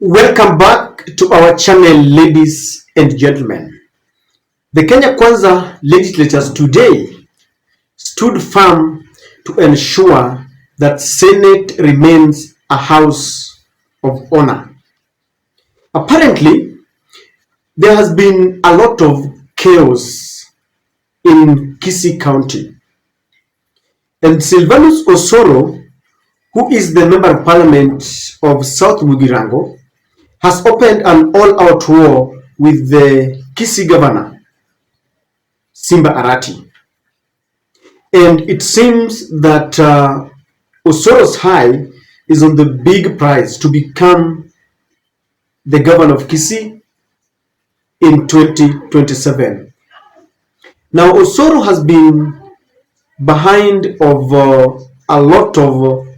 Welcome back to our channel, ladies and gentlemen. The Kenya Kwanza legislators today stood firm to ensure that Senate remains a house of honor. Apparently, there has been a lot of chaos in Kisii County, and Silvanus Osoro, who is the Member of Parliament of South Mugirango, has opened an all-out war with the Kisii governor, Simba Arati. And it seems that Osoro's eye is on the big prize to become the governor of Kisii in 2027. Now, Osoro has been behind of a lot of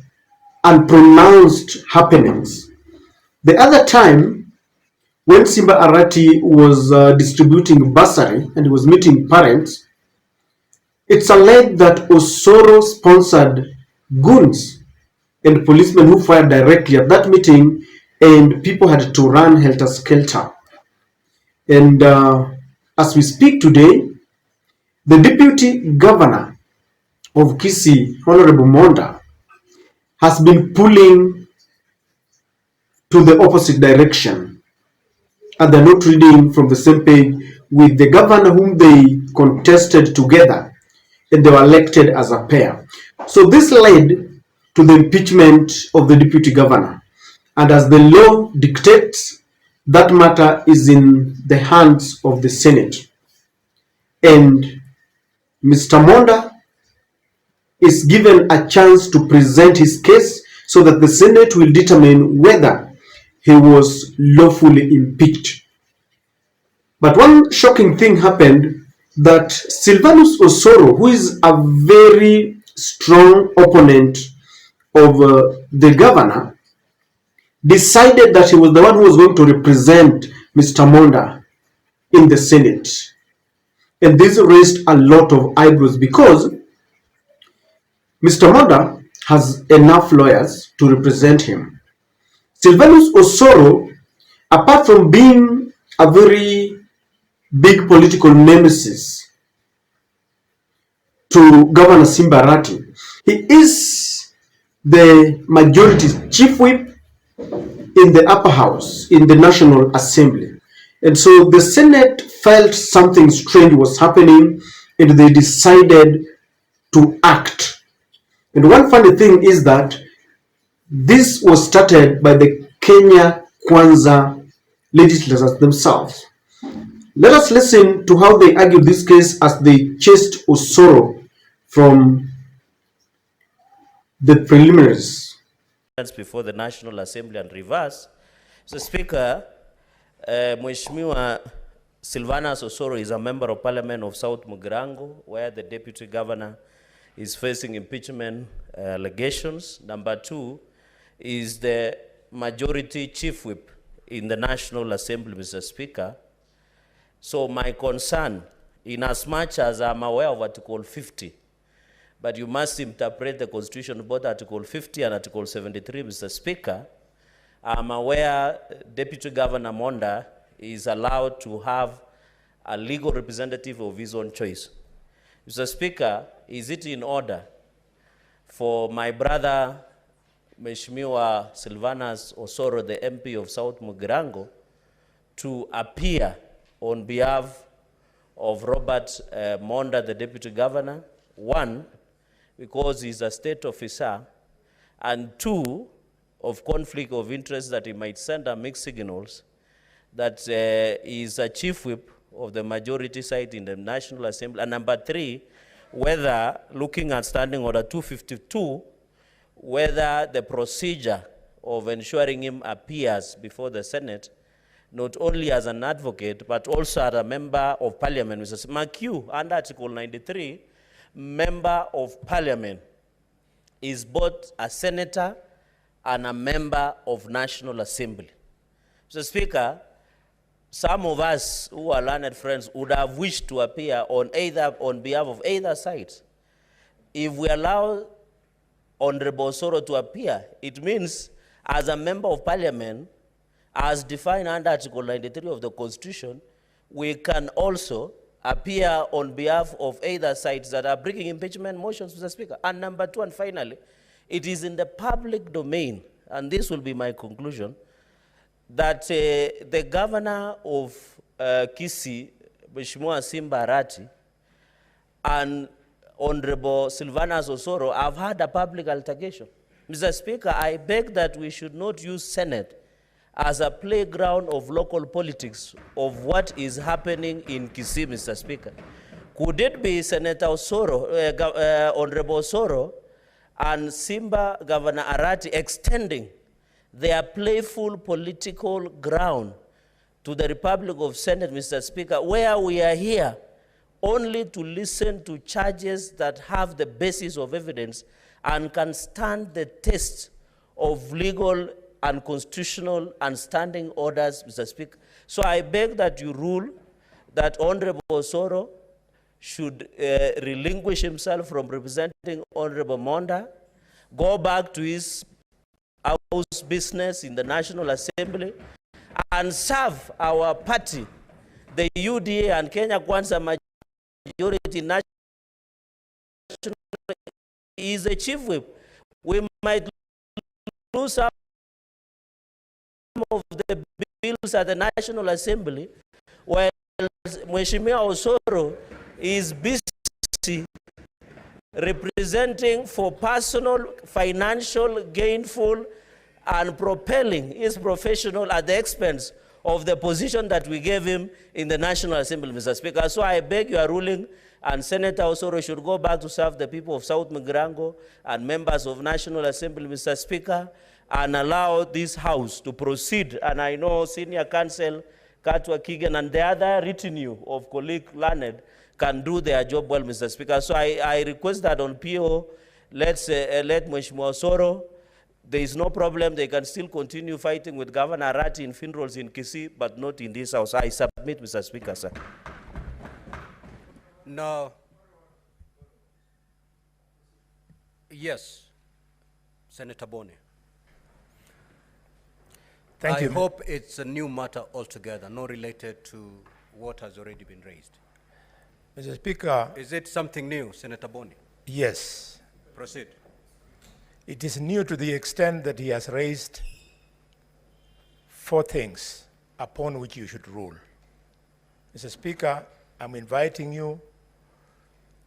unpronounced happenings. The other time, when Simba Arati was distributing bursary and he was meeting parents, it's alleged that Osoro sponsored goons and policemen who fired directly at that meeting, and people had to run helter-skelter. And as we speak today, the deputy governor of Kisii, Honorable Monda, has been pulling to the opposite direction, and they're not reading from the same page with the governor whom they contested together, and they were elected as a pair. So this led to the impeachment of the deputy governor. And as the law dictates, that matter is in the hands of the Senate. And Mr. Monda is given a chance to present his case so that the Senate will determine whether he was lawfully impeached. But one shocking thing happened, that Silvanus Osoro, who is a very strong opponent of the governor, decided that he was the one who was going to represent Mr. Monda in the Senate. And this raised a lot of eyebrows because Mr. Monda has enough lawyers to represent him. Silvanus Osoro, apart from being a very big political nemesis to Governor Simba Arati, he is the majority chief whip in the upper house, in the National Assembly. And so the Senate felt something strange was happening, and they decided to act. And one funny thing is that this was started by the Kenya Kwanza legislators themselves. Let us listen to how they argued this case as they chased Osoro from the preliminaries. Before the National Assembly and reverse. So Speaker, Mheshimiwa Silvanus Osoro is a member of Parliament of South Mugirango, where the Deputy Governor is facing impeachment allegations. Number two is the Majority Chief Whip in the National Assembly, Mr. Speaker. So my concern, in as much as I'm aware of Article 50, but you must interpret the Constitution, both Article 50 and Article 73, Mr. Speaker. I'm aware Deputy Governor Monda is allowed to have a legal representative of his own choice. Mr. Speaker, is it in order for my brother, Mheshimiwa Silvanus Osoro, the MP of South Mugirango, to appear on behalf of Robert Monda, the Deputy Governor? One, because he's a state officer, and two, of conflict of interest that he might send a mixed signals that he is a chief whip of the majority side in the National Assembly. And number three, whether, looking at Standing Order 252, whether the procedure of ensuring him appears before the Senate, not only as an advocate, but also as a member of Parliament. Mr. McHugh, under Article 93, member of Parliament is both a senator and a member of National Assembly. Mr. Speaker, some of us who are learned friends would have wished to appear on behalf of either side. If we allow Honorable Osoro to appear, it means as a member of Parliament, as defined under Article 93 of the Constitution, we can also appear on behalf of either sides that are bringing impeachment motions, Mr. Speaker. And number two, and finally, it is in the public domain, and this will be my conclusion, that the governor of Kisii, Mheshimiwa Simba Arati, and Honorable Silvanus Osoro have had a public altercation. Mr. Speaker, I beg that we should not use Senate as a playground of local politics of what is happening in Kisii, Mr. Speaker. Could it be Senator Osoro, Honorable Osoro and Simba Governor Arati extending their playful political ground to the Republic of Senate, Mr. Speaker, where we are here only to listen to charges that have the basis of evidence and can stand the test of legal and constitutional and standing orders, Mr. Speaker. So I beg that you rule that Honorable Osoro should relinquish himself from representing Honorable Monda, go back to his house business in the National Assembly, and serve our party, the UDA and Kenya Kwanza majority national. He is a chief whip. We might lose some of the bills at the National Assembly, while Mheshimiwa Osoro is busy representing for personal, financial, gainful, and propelling his professional at the expense of the position that we gave him in the National Assembly, Mr. Speaker. So I beg your ruling, and Senator Osoro should go back to serve the people of South Mugirango and members of National Assembly, Mr. Speaker, and allow this House to proceed. And I know Senior Counsel Katwa Kigen and the other retinue of colleague Leonard can do their job well, Mr. Speaker. So I request that on PO, let Mheshimiwa Osoro, there is no problem. They can still continue fighting with Governor Arati in funerals in Kisii, but not in this House. I submit, Mr. Speaker, sir. No. Yes, Senator Boni. Thank you. I hope it's a new matter altogether, not related to what has already been raised. Mr. Speaker. Is it something new, Senator Boni? Yes. Proceed. It is new to the extent that he has raised 4 things upon which you should rule. Mr. Speaker, I'm inviting you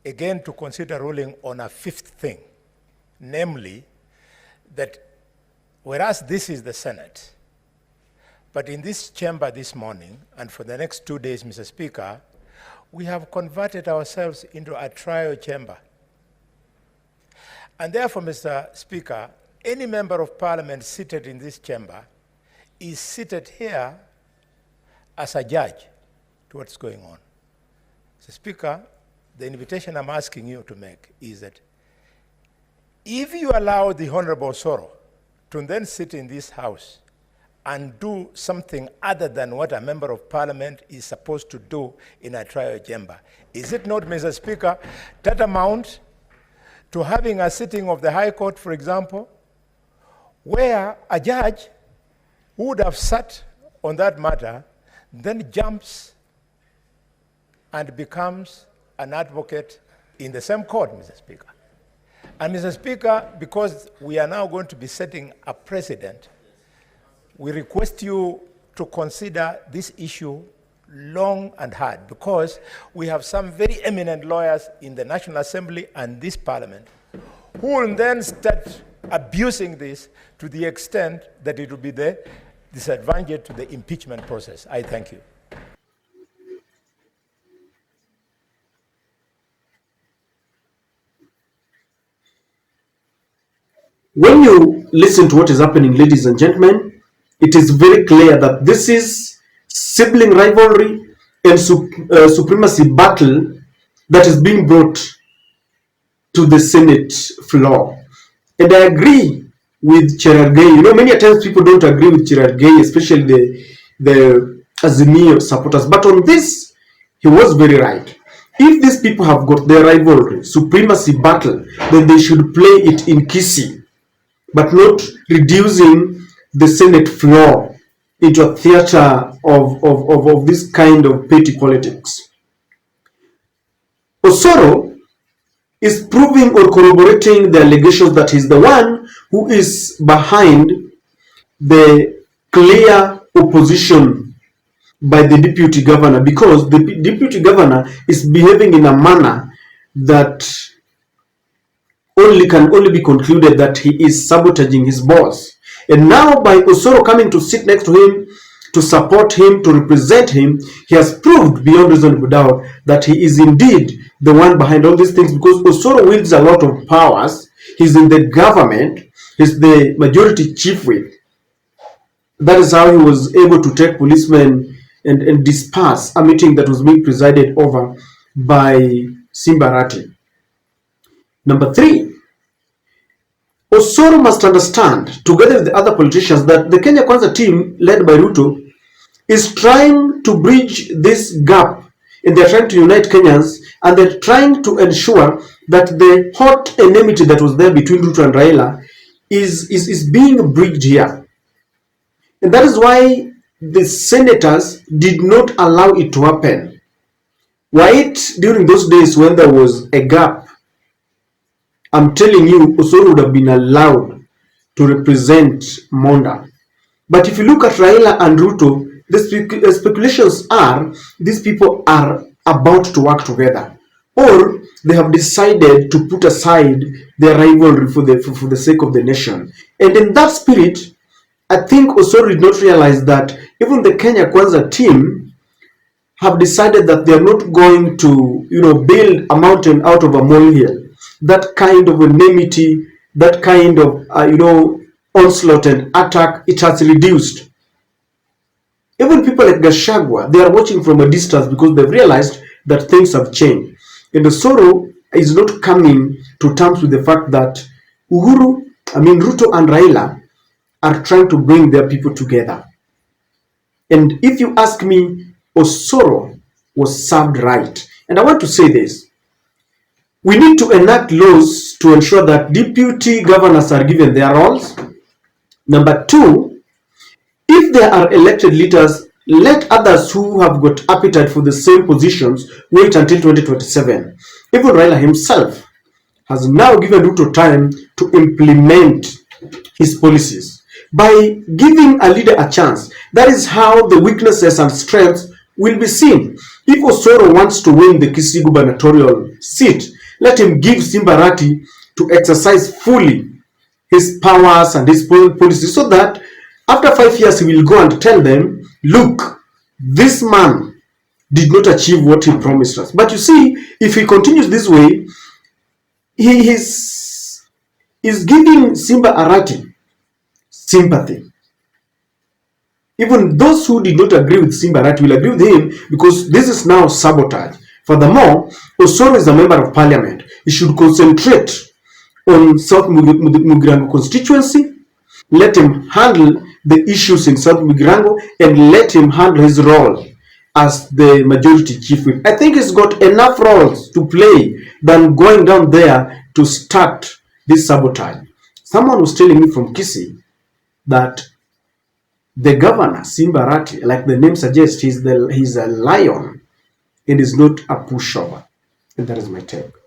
again to consider ruling on a 5th thing, namely that whereas this is the Senate, but in this chamber this morning and for the next 2 days, Mr. Speaker, we have converted ourselves into a trial chamber. And therefore, Mr. Speaker, any member of parliament seated in this chamber is seated here as a judge to what's going on. Mr. Speaker, the invitation I'm asking you to make is that if you allow the Honorable Osoro to then sit in this house and do something other than what a member of parliament is supposed to do in a trial chamber, is it not, Mr. Speaker, tantamount to having a sitting of the High Court, for example, where a judge who would have sat on that matter then jumps and becomes an advocate in the same court, Mr. Speaker? And Mr. Speaker, because we are now going to be setting a precedent, we request you to consider this issue long and hard, because we have some very eminent lawyers in the National Assembly and this Parliament who will then start abusing this to the extent that it will be the disadvantage to the impeachment process. I thank you. When you listen to what is happening, ladies and gentlemen, it is very clear that this is sibling rivalry and supremacy battle that is being brought to the Senate floor. And I agree with Cherargei. You know, many times people don't agree with Cherargei, especially the Azimio supporters. But on this, he was very right. If these people have got their rivalry, supremacy battle, then they should play it in Kisii, but not reducing the Senate floor into a theater of this kind of petty politics. Osoro is proving or corroborating the allegations that he's the one who is behind the clear opposition by the deputy governor, because the deputy governor is behaving in a manner that can only be concluded that he is sabotaging his boss. And now by Osoro coming to sit next to him, to support him, to represent him, he has proved beyond reasonable doubt that he is indeed the one behind all these things, because Osoro wields a lot of powers. He's in the government, he's the majority chief whip. That is how he was able to take policemen and disperse a meeting that was being presided over by Simba Arati. Number 3, Osoro must understand, together with the other politicians, that the Kenya Kwanza team led by Ruto is trying to bridge this gap, and they're trying to unite Kenyans, and they're trying to ensure that the hot enmity that was there between Ruto and Raila is being bridged here. And that is why the senators did not allow it to happen. Why it during those days when there was a gap, I'm telling you, Osoro would have been allowed to represent Monda. But if you look at Raila and Ruto, the speculations are these people are about to work together, or they have decided to put aside their rivalry for the sake of the nation. And in that spirit, I think Osoro did not realize that even the Kenya Kwanza team have decided that they are not going to, build a mountain out of a molehill. That kind of enmity, that kind of, onslaught and attack, it has reduced. Even people like Gachagua, they are watching from a distance because they've realized that things have changed. And Osoro is not coming to terms with the fact that Ruto and Raila are trying to bring their people together. And if you ask me, Osoro was served right. And I want to say this. We need to enact laws to ensure that deputy governors are given their roles. Number 2, if there are elected leaders, let others who have got appetite for the same positions wait until 2027. Even Raila himself has now given Ruto time to implement his policies. By giving a leader a chance, that is how the weaknesses and strengths will be seen. If Osoro wants to win the Kisii gubernatorial seat, let him give Simba Arati to exercise fully his powers and his policies, so that after 5 years he will go and tell them, look, this man did not achieve what he promised us. But you see, if he continues this way, he is giving Simba Arati sympathy. Even those who did not agree with Simba Arati will agree with him, because this is now sabotage. Furthermore, Osoro is a member of parliament. He should concentrate on South Mugirango constituency. Let him handle the issues in South Mugirango, and let him handle his role as the majority chief whip. I think he's got enough roles to play than going down there to start this sabotage. Someone was telling me from Kisii that the governor, Simba Arati, like the name suggests, he's a lion and is not a pushover. And that is my take.